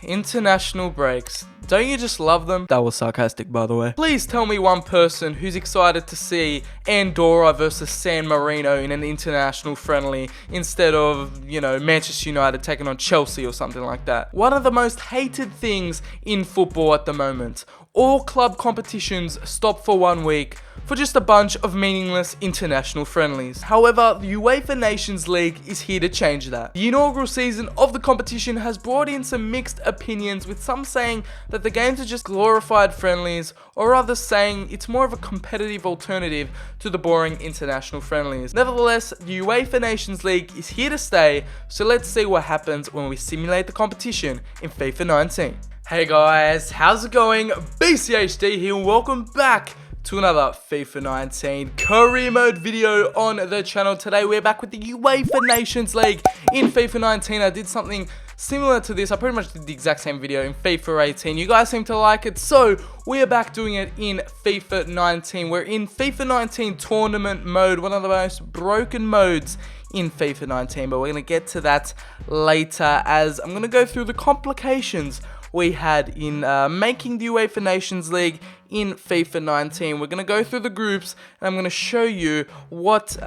International breaks. Don't you just love them? That was sarcastic, by the way. Please tell me one person who's excited to see Andorra versus San Marino in an international friendly instead of, Manchester United taking on Chelsea or something like that. One of the most hated things in football at the moment. All club competitions stop for 1 week for just a bunch of meaningless international friendlies. However, the UEFA Nations League is here to change that. The inaugural season of the competition has brought in some mixed opinions, with some saying that the games are just glorified friendlies, or others saying it's more of a competitive alternative to the boring international friendlies. Nevertheless, the UEFA Nations League is here to stay, so let's see what happens when we simulate the competition in FIFA 19. Hey guys, how's it going? BCHD here, and welcome back to another FIFA 19 career mode video on the channel. Today we're back with the UEFA Nations League in FIFA 19. I did something similar to this. I pretty much did the exact same video in FIFA 18. You guys seem to like it, so we are back doing it in FIFA 19. We're in FIFA 19 tournament mode, one of the most broken modes in FIFA 19, but we're going to get to that later, as I'm going to go through the complications we had in making the UEFA Nations League in FIFA 19. We're going to go through the groups, and I'm going to show you what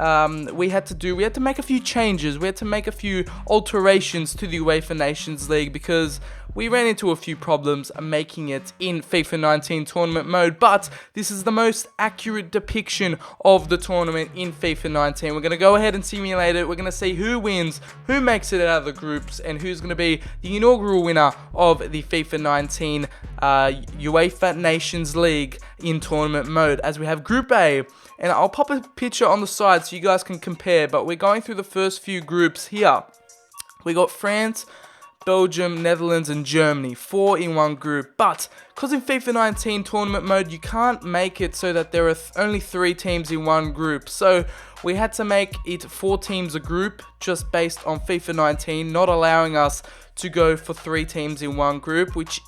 we had to do. We had to make a few changes. We had to make a few alterations to the UEFA Nations League because we ran into a few problems making it in FIFA 19 tournament mode, but this is the most accurate depiction of the tournament in FIFA 19. We're going to go ahead and simulate it. We're going to see who wins, who makes it out of the groups, and who's going to be the inaugural winner of the FIFA 19 UEFA Nations League in tournament mode, as we have Group A. And I'll pop a picture on the side so you guys can compare, but we're going through the first few groups here. We got France, Belgium, Netherlands, and Germany, 4 in one group. But because in FIFA 19 tournament mode you can't make it so that there are only 3 teams in one group, so we had to make it 4 teams a group just based on FIFA 19, not allowing us to go for 3 teams in one group, which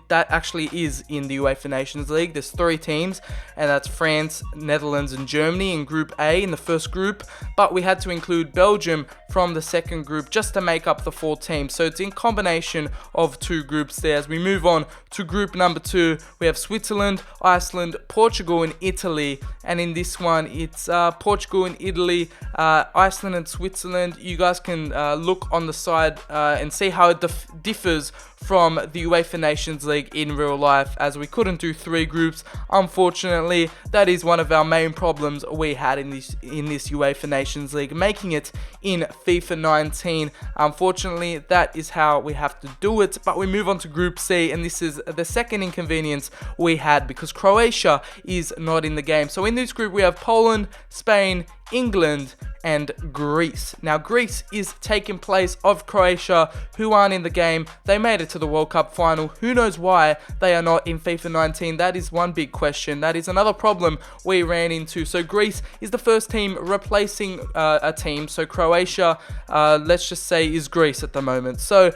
that actually is in the UEFA Nations League. There's 3 teams, and that's France, Netherlands, and Germany in Group A in the first group, but we had to include Belgium from the second group just to make up the 4 teams. So it's in combination of 2 groups there. As we move on to group number 2, we have Switzerland, Iceland, Portugal, and Italy, and in this one it's Portugal and Italy, Iceland and Switzerland. You guys can look on the side and see how it differs from the UEFA Nations League in real life, as we couldn't do 3 groups. Unfortunately, that is one of our main problems we had in this UEFA Nations League, making it in FIFA 19. Unfortunately, that is how we have to do it. But we move on to Group C, and this is the second inconvenience we had because Croatia is not in the game. So in this group we have Poland, Spain, England, and Greece. Now Greece is taking place of Croatia, who aren't in the game. They made it to the World Cup final. Who knows why they are not in FIFA 19? That is one big question. That is another problem we ran into. So Greece is the first team replacing a team. So Croatia, let's just say, is Greece at the moment. So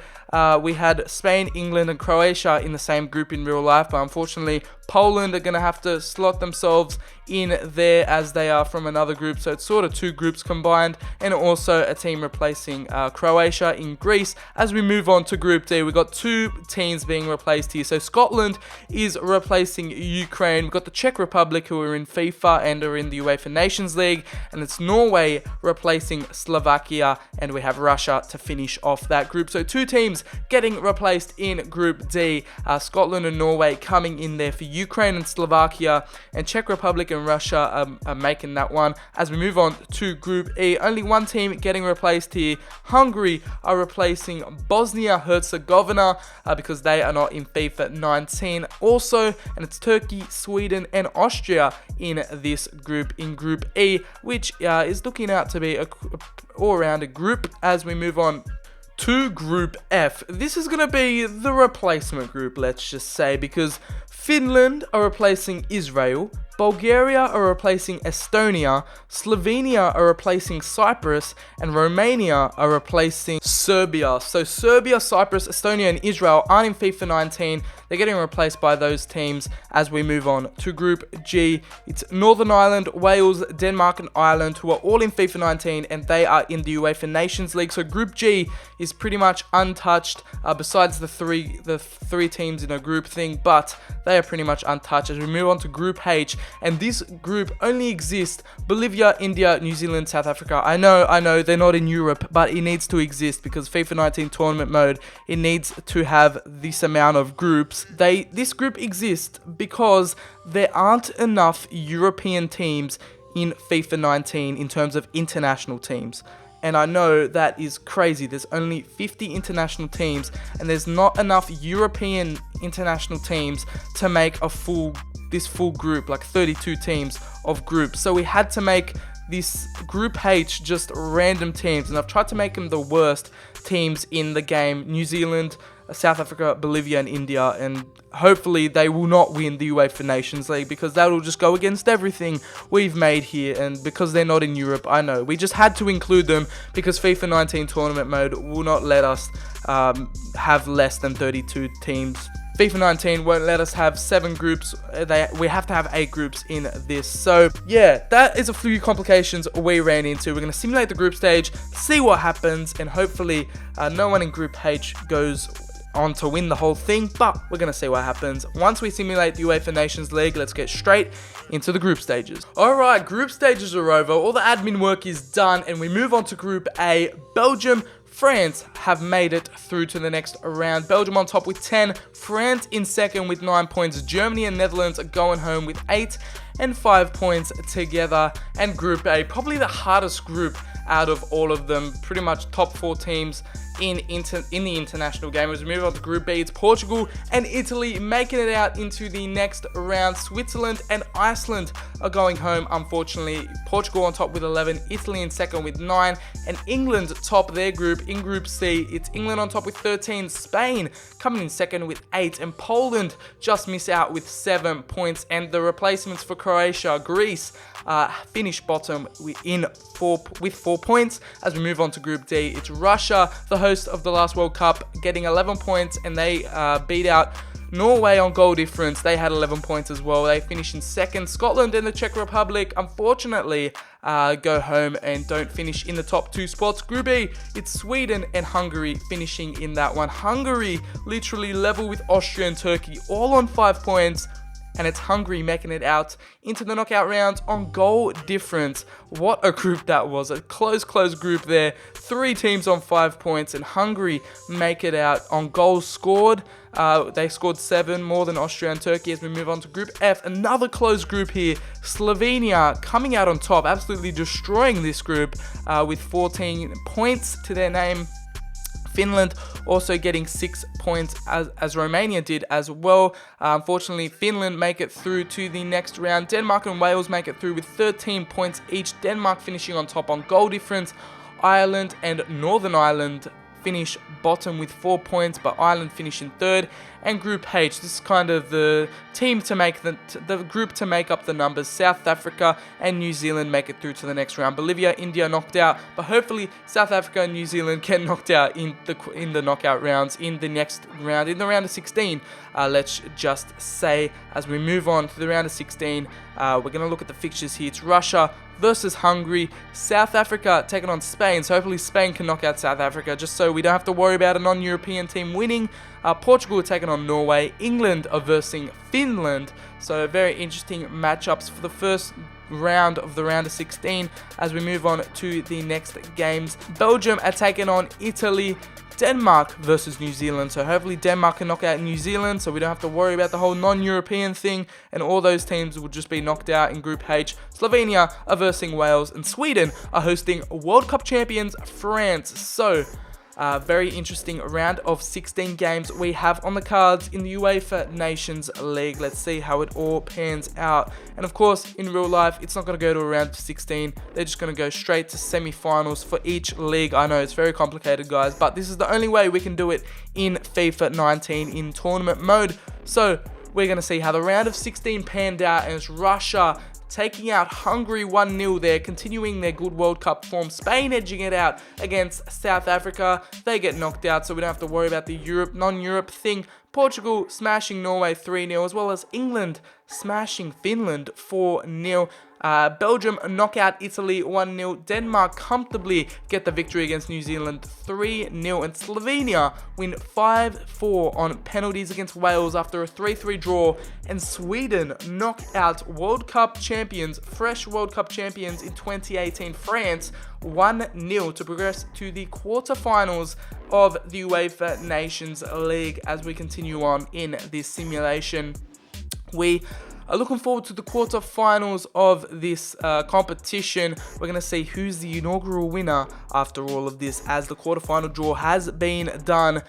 we had Spain, England, and Croatia in the same group in real life, but unfortunately Poland are going to have to slot themselves in there as they are from another group. So it's sort of 2 groups combined, and also a team replacing Croatia in Greece. As we move on to Group D, we've got 2 teams being replaced here. So Scotland is replacing Ukraine. We've got the Czech Republic, who are in FIFA and are in the UEFA Nations League, and it's Norway replacing Slovakia, and we have Russia to finish off that group. So 2 teams getting replaced in Group D. Scotland and Norway coming in there for Ukraine and Slovakia, and Czech Republic and Russia are making that one. As we move on to Group E, only 1 team getting replaced here. Hungary are replacing Bosnia-Herzegovina because they are not in FIFA 19 also, and it's Turkey, Sweden, and Austria in this group, in Group E, which is looking out to be a all-rounder group. As we move on to Group F, this is going to be the replacement group, let's just say, because Finland are replacing Israel, Bulgaria are replacing Estonia, Slovenia are replacing Cyprus, and Romania are replacing Serbia. So Serbia, Cyprus, Estonia, and Israel aren't in FIFA 19. they're getting replaced by those teams as we move on to Group G. It's Northern Ireland, Wales, Denmark, and Ireland, who are all in FIFA 19, and they are in the UEFA Nations League. So Group G is pretty much untouched, besides the three teams in a group thing, but they are pretty much untouched as we move on to Group H. And this group only exists Bolivia, India, New Zealand, South Africa. I know they're not in Europe, but it needs to exist because FIFA 19 tournament mode, it needs to have this amount of groups. This group exists because there aren't enough European teams in FIFA 19 in terms of international teams. And I know that is crazy. There's only 50 international teams, and there's not enough European international teams to make this full group, like 32 teams of groups. So we had to make this Group H just random teams, and I've tried to make them the worst teams in the game: New Zealand, South Africa, Bolivia, and India. And hopefully they will not win the UEFA Nations League, because that will just go against everything we've made here. And because they're not in Europe, I know we just had to include them because FIFA 19 tournament mode will not let us have less than 32 teams. FIFA 19 won't let us have 7 groups. We have to have 8 groups in this. So yeah, that is a few complications we ran into. We're going to simulate the group stage, see what happens, and hopefully no one in Group H goes on to win the whole thing, but we're going to see what happens. Once we simulate the UEFA Nations League, let's get straight into the group stages. Alright, group stages are over, all the admin work is done, and we move on to Group A. Belgium, France have made it through to the next round. Belgium on top with 10, France in second with 9 points, Germany and Netherlands are going home with 8 and 5 points together. And Group A, probably the hardest group out of all of them, pretty much top 4 teams in the international game. As we move on to Group B, it's Portugal and Italy making it out into the next round. Switzerland and Iceland are going home, unfortunately. Portugal on top with 11, Italy in second with 9, and England top their group. In Group C, it's England on top with 13, Spain coming in second with 8, and Poland just miss out with 7 points. And the replacements for Croatia, Greece, finish bottom with 4 points. As we move on to Group D, it's Russia, the host of the last World Cup, getting 11 points, and they beat out Norway on goal difference. They had 11 points as well. They finish in second. Scotland and the Czech Republic, unfortunately, go home and don't finish in the top 2 spots. Group E, it's Sweden and Hungary finishing in that one. Hungary literally level with Austria and Turkey, all on 5 points. And it's Hungary making it out into the knockout rounds on goal difference. What a group that was. A close group there. 3 teams on 5 points, and Hungary make it out on goals scored. They scored 7 more than Austria and Turkey. As we move on to Group F, another close group here. Slovenia coming out on top, absolutely destroying this group with 14 points to their name. Finland also getting 6 points as Romania did as well. Unfortunately, Finland make it through to the next round. Denmark and Wales make it through with 13 points each. Denmark finishing on top on goal difference. Ireland and Northern Ireland finish bottom with 4 points, but Ireland finish in third. And Group H, this is kind of the team to make the group to make up the numbers. South Africa and New Zealand make it through to the next round. Bolivia, India knocked out, but hopefully South Africa and New Zealand get knocked out in the knockout rounds in the next round, in the round of 16. Let's just say, as we move on to the round of 16, we're going to look at the fixtures here. It's Russia versus Hungary, South Africa taking on Spain, so hopefully Spain can knock out South Africa just so we don't have to worry about a non-European team winning. Portugal are taking on Norway, England are versing Finland, so very interesting matchups for the first round of the round of 16. As we move on to the next games, Belgium are taking on Italy, Denmark versus New Zealand, so hopefully Denmark can knock out New Zealand so we don't have to worry about the whole non-European thing, and all those teams will just be knocked out in Group H. Slovenia are versing Wales, and Sweden are hosting World Cup champions France. So very interesting round of 16 games we have on the cards in the UEFA Nations League. Let's see how it all pans out. And of course, in real life, it's not going to go to a round of 16. They're just going to go straight to semi-finals for each league. I know it's very complicated, guys, but this is the only way we can do it in FIFA 19 in tournament mode. So we're going to see how the round of 16 panned out, and it's Russia taking out Hungary 1-0 there, continuing their good World Cup form. Spain edging it out against South Africa. They get knocked out, so we don't have to worry about the non-Europe thing. Portugal smashing Norway 3-0, as well as England smashing Finland 4-0. Belgium knock out Italy 1-0. Denmark comfortably get the victory against New Zealand 3-0. And Slovenia win 5-4 on penalties against Wales after a 3-3 draw. And Sweden knock out World Cup champions, fresh World Cup champions in 2018, France 1-0 to progress to the quarterfinals of the UEFA Nations League. As we continue on in this simulation, we are looking forward to the quarterfinals of this competition. We're going to see who's the inaugural winner after all of this, as the quarterfinal draw has been done.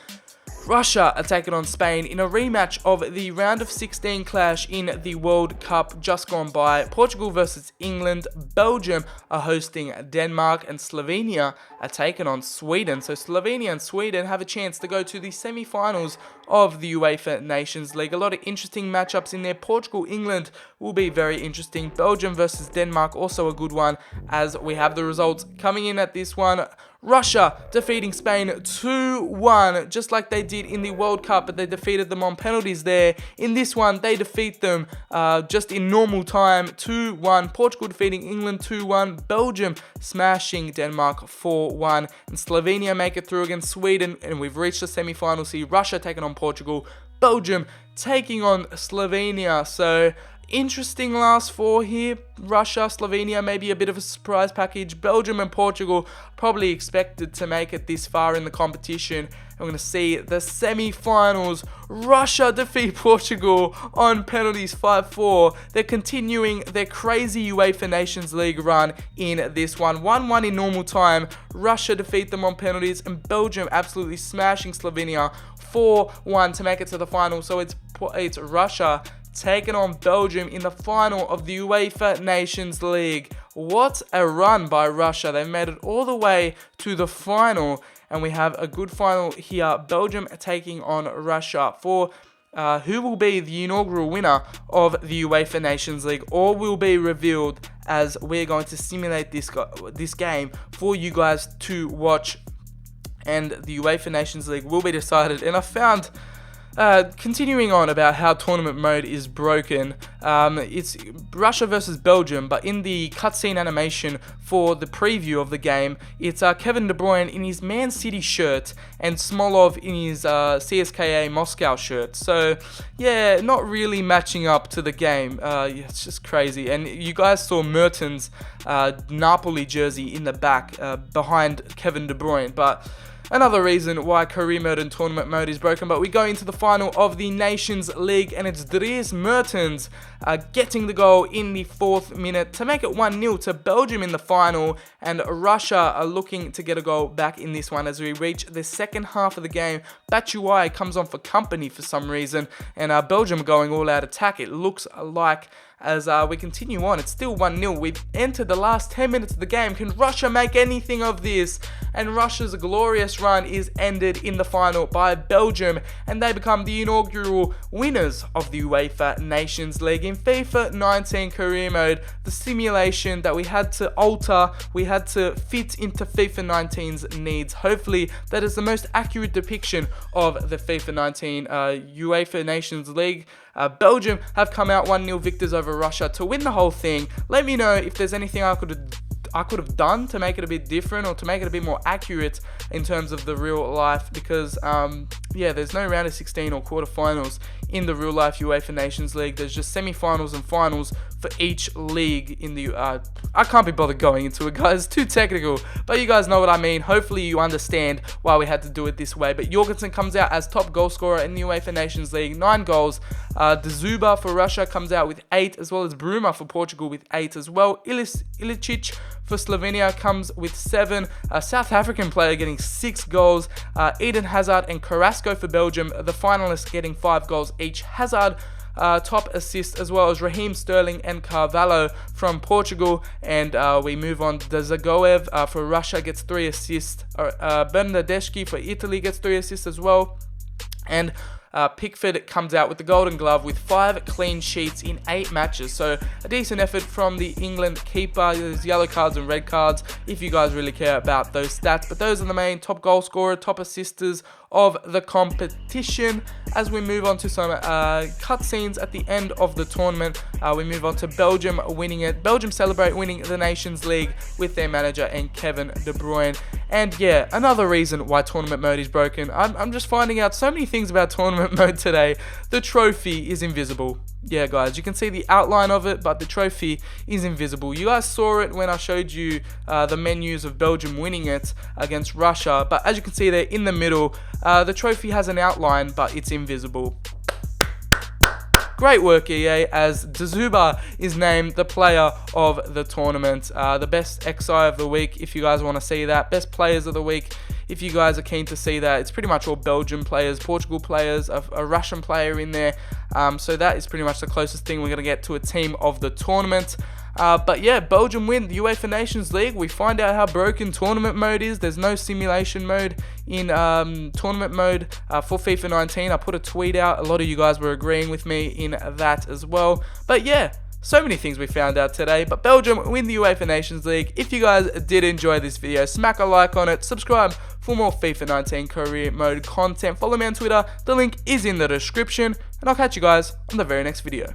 Russia are taking on Spain in a rematch of the round of 16 clash in the World Cup just gone by. Portugal versus England. Belgium are hosting Denmark, and Slovenia are taking on Sweden. So Slovenia and Sweden have a chance to go to the semi-finals of the UEFA Nations League. A lot of interesting matchups in there. Portugal, England will be very interesting. Belgium versus Denmark, also a good one, as we have the results coming in at this one. Russia defeating Spain 2-1, just like they did in the World Cup, but they defeated them on penalties there. In this one, they defeat them just in normal time, 2-1. Portugal defeating England 2-1. Belgium smashing Denmark 4-1. And Slovenia make it through against Sweden, and we've reached the semi-final. See Russia taking on Portugal, Belgium taking on Slovenia. So interesting last four here. Russia, Slovenia, maybe a bit of a surprise package. Belgium and Portugal probably expected to make it this far in the competition. I'm going to see the semi-finals. Russia defeat Portugal on penalties 5-4. They're continuing their crazy UEFA Nations League run in this one. 1-1 in normal time. Russia defeat them on penalties, and Belgium absolutely smashing Slovenia 4-1 to make it to the final. So it's Russia taking on Belgium in the final of the UEFA Nations League. What a run by Russia. They've made it all the way to the final, and we have a good final here. Belgium taking on Russia for who will be the inaugural winner of the UEFA Nations League. All will be revealed as we're going to simulate this game for you guys to watch, and the UEFA Nations League will be decided. And I found, continuing on about how tournament mode is broken, it's Russia versus Belgium, but in the cutscene animation for the preview of the game, it's Kevin De Bruyne in his Man City shirt and Smolov in his CSKA Moscow shirt. So yeah, not really matching up to the game. It's just crazy. And you guys saw Mertens' Napoli jersey in the back behind Kevin De Bruyne, but another reason why career mode and tournament mode is broken. But we go into the final of the Nations League, and it's Dries Mertens getting the goal in the 4th minute to make it 1-0 to Belgium in the final. And Russia are looking to get a goal back in this one as we reach the second half of the game. Batshuayi comes on for company for some reason, and Belgium are going all out attack, it looks like. As we continue on, it's still 1-0. We've entered the last 10 minutes of the game. Can Russia make anything of this? And Russia's glorious run is ended in the final by Belgium, and they become the inaugural winners of the UEFA Nations League. In FIFA 19 career mode, the simulation that we had to alter, we had to fit into FIFA 19's needs. Hopefully, that is the most accurate depiction of the FIFA 19 UEFA Nations League. Belgium have come out 1-0 victors over Russia to win the whole thing. Let me know if there's anything I could have done to make it a bit different, or to make it a bit more accurate in terms of the real life, because yeah, there's no round of 16 or quarterfinals in the real life UEFA Nations League. There's just semi-finals and finals for each league in the I can't be bothered going into it, guys, it's too technical, but you guys know what I mean. Hopefully you understand why we had to do it this way. But Jorgensen comes out as top goal scorer in the UEFA Nations League, 9 goals. De Zuba for Russia comes out with 8, as well as Bruma for Portugal with 8 as well. Ilicic for Slovenia comes with 7. A South African player getting 6 goals. Eden Hazard and Carrasco for Belgium, the finalists, getting 5 goals each. Hazard top assist, as well as Raheem Sterling and Carvalho from Portugal. And we move on. Zagoev for Russia gets 3 assists. Bernardeschi for Italy gets 3 assists as well. And Pickford comes out with the Golden Glove with 5 clean sheets in 8 matches. So a decent effort from the England keeper. There's yellow cards and red cards if you guys really care about those stats. But those are the main top goal scorer, top assisters of the competition. As we move on to some cutscenes at the end of the tournament, we move on to Belgium winning it. Belgium celebrate winning the Nations League with their manager and Kevin De Bruyne. And yeah, another reason why tournament mode is broken. I'm just finding out so many things about tournament mode today. The trophy is invisible. Yeah, guys, you can see the outline of it, but the trophy is invisible. You guys saw it when I showed you the menus of Belgium winning it against Russia, but as you can see there in the middle, the trophy has an outline, but it's invisible. Great work, EA, as Dzuba is named the player of the tournament. The best XI of the week, if you guys want to see that. Best players of the week, if you guys are keen to see that. It's pretty much all Belgian players, Portugal players, a Russian player in there. So that is pretty much the closest thing we're going to get to a team of the tournament. But yeah, Belgium win the UEFA Nations League. We find out how broken tournament mode is. There's no simulation mode in tournament mode for FIFA 19. I put a tweet out. A lot of you guys were agreeing with me in that as well. But yeah, so many things we found out today. But Belgium win the UEFA Nations League. If you guys did enjoy this video, smack a like on it. Subscribe for more FIFA 19 career mode content. Follow me on Twitter. The link is in the description. And I'll catch you guys on the very next video.